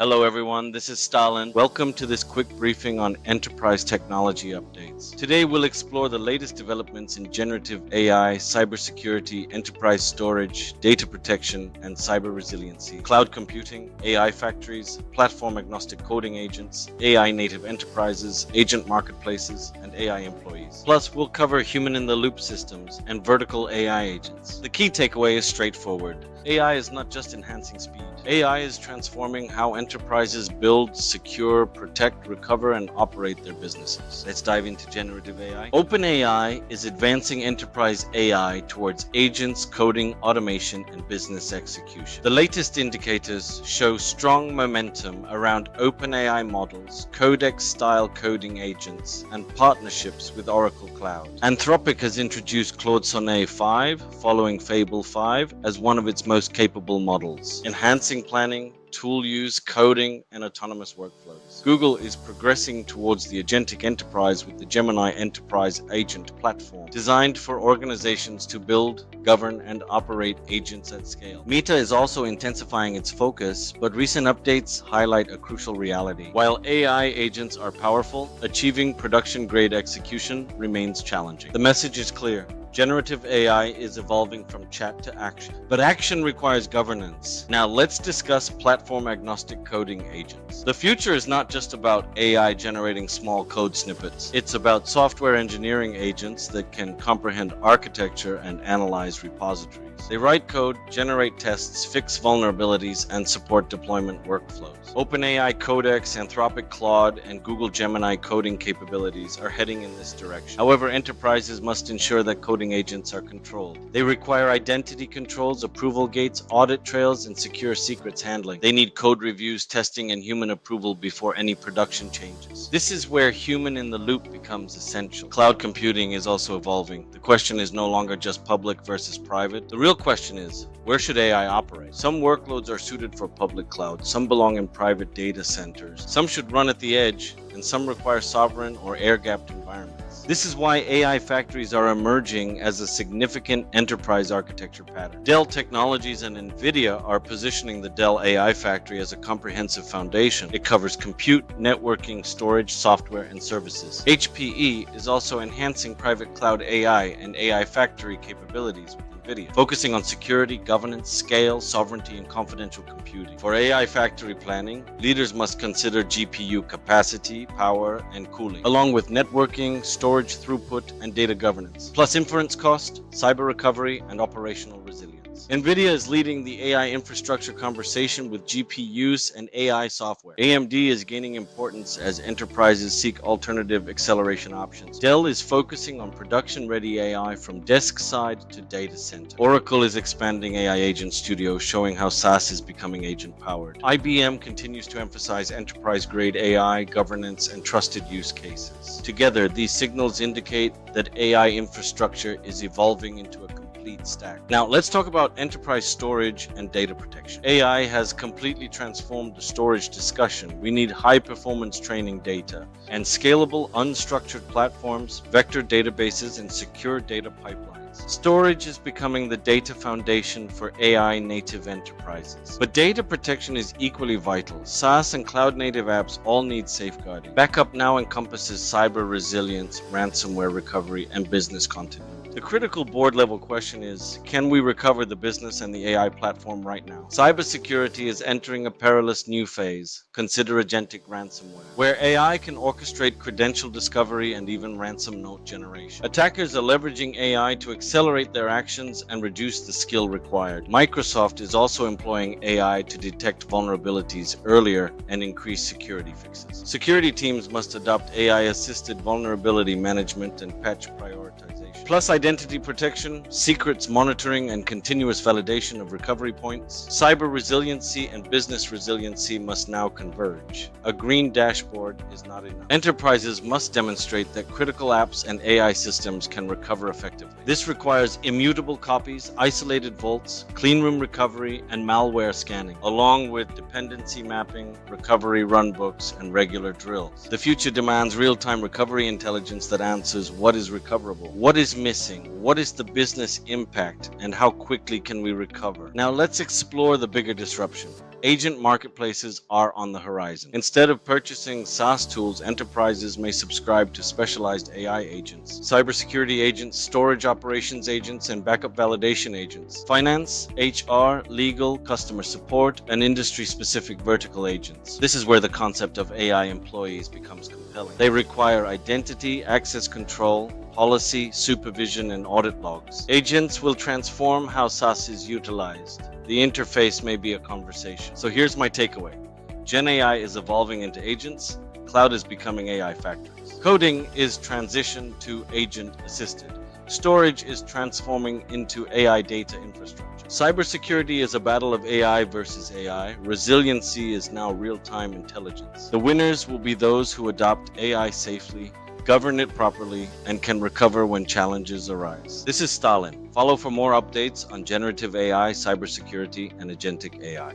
Hello everyone, this is Stalin. Welcome to this quick briefing on enterprise technology updates. Today we'll explore the latest developments in generative AI, cybersecurity, enterprise storage, data protection, and cyber resiliency, cloud computing, AI factories, platform-agnostic coding agents, AI-native enterprises, agent marketplaces, and AI employees. Plus, we'll cover human-in-the-loop systems and vertical AI agents. The key takeaway is straightforward. AI is not just enhancing speed. AI is transforming how enterprises build, secure, protect, recover, and operate their businesses. Let's dive into generative AI. OpenAI is advancing enterprise AI towards agents, coding, automation, and business execution. The latest indicators show strong momentum around OpenAI models, Codex-style coding agents, and partnerships with Oracle Cloud. Anthropic has introduced Claude Sonnet 5, following Fable 5, as one of its most capable models, enhancing planning, tool use, coding, and autonomous workflows. Google is progressing towards the Agentic enterprise with the Gemini Enterprise Agent platform, designed for organizations to build, govern, and operate agents at scale. Meta is also intensifying its focus, but recent updates highlight a crucial reality. While AI agents are powerful, achieving production-grade execution remains challenging. The message is clear. Generative AI is evolving from chat to action, but action requires governance. Now let's discuss platform-agnostic coding agents. The future is not just about AI generating small code snippets. It's about software engineering agents that can comprehend architecture and analyze repositories. They write code, generate tests, fix vulnerabilities, and support deployment workflows. OpenAI Codex, Anthropic Claude, and Google Gemini coding capabilities are heading in this direction. However, enterprises must ensure that coding agents are controlled. They require identity controls, approval gates, audit trails, and secure secrets handling. They need code reviews, testing, and human approval before any production changes. This is where human in the loop becomes essential. Cloud computing is also evolving. The question is no longer just public versus private. The real question is, where should AI operate? Some workloads are suited for public cloud, some belong in private data centers, some should run at the edge, and some require sovereign or air-gapped environments. This is why AI factories are emerging as a significant enterprise architecture pattern. Dell Technologies and NVIDIA are positioning the Dell AI factory as a comprehensive foundation. It covers compute, networking, storage, software, and services. HPE is also enhancing private cloud AI and AI factory capabilities with NVIDIA, focusing on security, governance, scale, sovereignty, and confidential computing. For AI factory planning, leaders must consider GPU capacity, power, and cooling, along with networking, storage throughput, and data governance, plus inference cost, cyber recovery, and operational resilience. NVIDIA is leading the AI infrastructure conversation with GPUs and AI software. AMD is gaining importance as enterprises seek alternative acceleration options. Dell is focusing on production-ready AI from desk side to data center. Oracle is expanding AI Agent Studio, showing how SaaS is becoming agent-powered. IBM continues to emphasize enterprise-grade AI, governance, and trusted use cases. Together, these signals indicate that AI infrastructure is evolving into a complete stack. Now, let's talk about enterprise storage and data protection. AI has completely transformed the storage discussion. We need high-performance training data and scalable, unstructured platforms, vector databases, and secure data pipelines. Storage is becoming the data foundation for AI-native enterprises. But data protection is equally vital. SaaS and cloud-native apps all need safeguarding. Backup now encompasses cyber resilience, ransomware recovery, and business continuity. The critical board-level question is, can we recover the business and the AI platform right now? Cybersecurity is entering a perilous new phase. Consider agentic ransomware, where AI can orchestrate credential discovery and even ransom note generation. Attackers are leveraging AI to accelerate their actions and reduce the skill required. Microsoft is also employing AI to detect vulnerabilities earlier and increase security fixes. Security teams must adopt AI-assisted vulnerability management and patch prioritization. Plus identity protection, secrets monitoring, and continuous validation of recovery points. Cyber resiliency and business resiliency must now converge. A green dashboard is not enough. Enterprises must demonstrate that critical apps and AI systems can recover effectively. This requires immutable copies, isolated vaults, cleanroom recovery, and malware scanning, along with dependency mapping, recovery runbooks, and regular drills. The future demands real-time recovery intelligence that answers what is recoverable, what is missing? What is the business impact? And how quickly can we recover? Now let's explore the bigger disruption. Agent marketplaces are on the horizon. Instead of purchasing SaaS tools, enterprises may subscribe to specialized AI agents, cybersecurity agents, storage operations agents, and backup validation agents, finance, HR, legal, customer support, and industry-specific vertical agents. This is where the concept of AI employees becomes compelling. They require identity, access control, policy, supervision, and audit logs. Agents will transform how SaaS is utilized. The interface may be a conversation. So here's my takeaway. Gen AI is evolving into agents. Cloud is becoming AI factories. Coding is transition to agent assisted. Storage is transforming into AI data infrastructure. Cybersecurity is a battle of AI versus AI. Resiliency is now real-time intelligence. The winners will be those who adopt AI safely, govern it properly, and can recover when challenges arise. This is Stalin. Follow for more updates on generative AI, cybersecurity, and agentic AI.